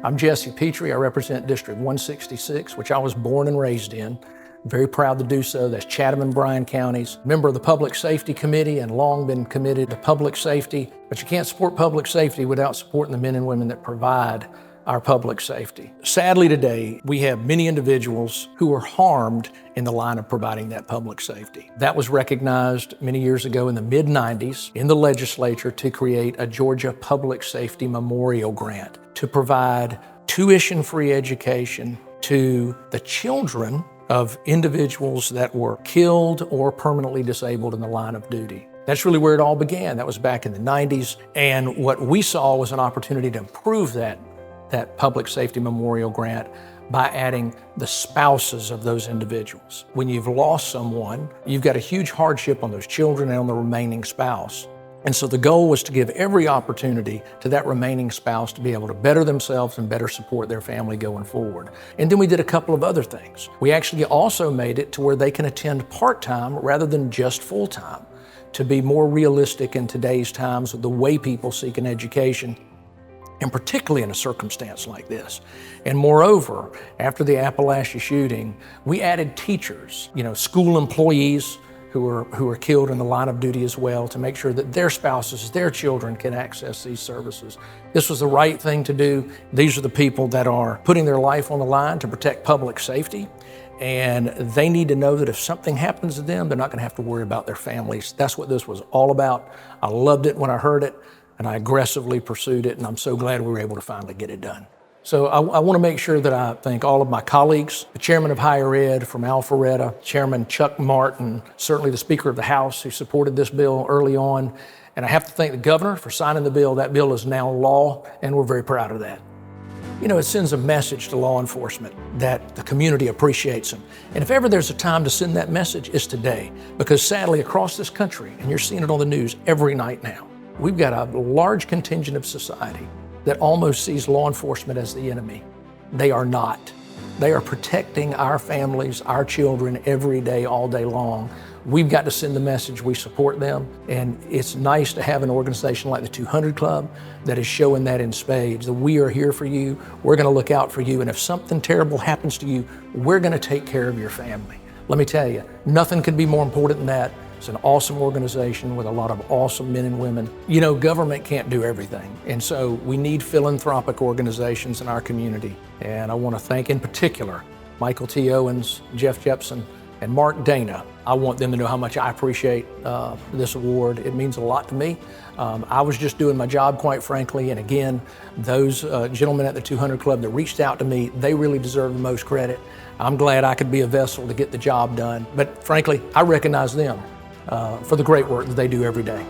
I'm Jesse Petrea. I represent District 166, which I was born and raised in. Very proud to do so. That's Chatham and Bryan counties. Member of the Public Safety Committee and long been committed to public safety. But you can't support public safety without supporting the men and women that provide our public safety. Sadly today, we have many individuals who are harmed in the line of providing that public safety. That was recognized many years ago in the mid-90s in the legislature to create a Georgia Public Safety Memorial Grant to provide tuition-free education to the children of individuals that were killed or permanently disabled in the line of duty. That's really where it all began. That was back in the 90s. And what we saw was an opportunity to improve that Public Safety Memorial Grant by adding the spouses of those individuals. When you've lost someone, you've got a huge hardship on those children and on the remaining spouse. And so the goal was to give every opportunity to that remaining spouse to be able to better themselves and better support their family going forward. And then we did a couple of other things. We actually also made it to where they can attend part-time rather than just full-time, to be more realistic in today's times with the way people seek an education, and particularly in a circumstance like this. And moreover, after the Appalachia shooting, we added teachers, school employees who are killed in the line of duty as well, to make sure that their spouses, their children can access these services. This was the right thing to do. These are the people that are putting their life on the line to protect public safety. And they need to know that if something happens to them, they're not gonna have to worry about their families. That's what this was all about. I loved it when I heard it, and I aggressively pursued it, and I'm so glad we were able to finally get it done. So I want to make sure that I thank all of my colleagues, the chairman of higher ed from Alpharetta, Chairman Chuck Martin, certainly the Speaker of the House who supported this bill early on. And I have to thank the governor for signing the bill. That bill is now law, and we're very proud of that. It sends a message to law enforcement that the community appreciates them. And if ever there's a time to send that message, it's today. Because sadly, across this country, and you're seeing it on the news every night now, we've got a large contingent of society that almost sees law enforcement as the enemy. They are not. They are protecting our families, our children every day, all day long. We've got to send the message we support them. And it's nice to have an organization like the 200 Club that is showing that in spades, that we are here for you, we're gonna look out for you, and if something terrible happens to you, we're gonna take care of your family. Let me tell you, nothing could be more important than that. It's an awesome organization with a lot of awesome men and women. Government can't do everything. And so we need philanthropic organizations in our community. And I want to thank in particular Michael T. Owens, Jeff Jepson, and Mark Dana. I want them to know how much I appreciate this award. It means a lot to me. I was just doing my job, quite frankly. And again, those gentlemen at the 200 Club that reached out to me, they really deserve the most credit. I'm glad I could be a vessel to get the job done. But frankly, I recognize them for the great work that they do every day.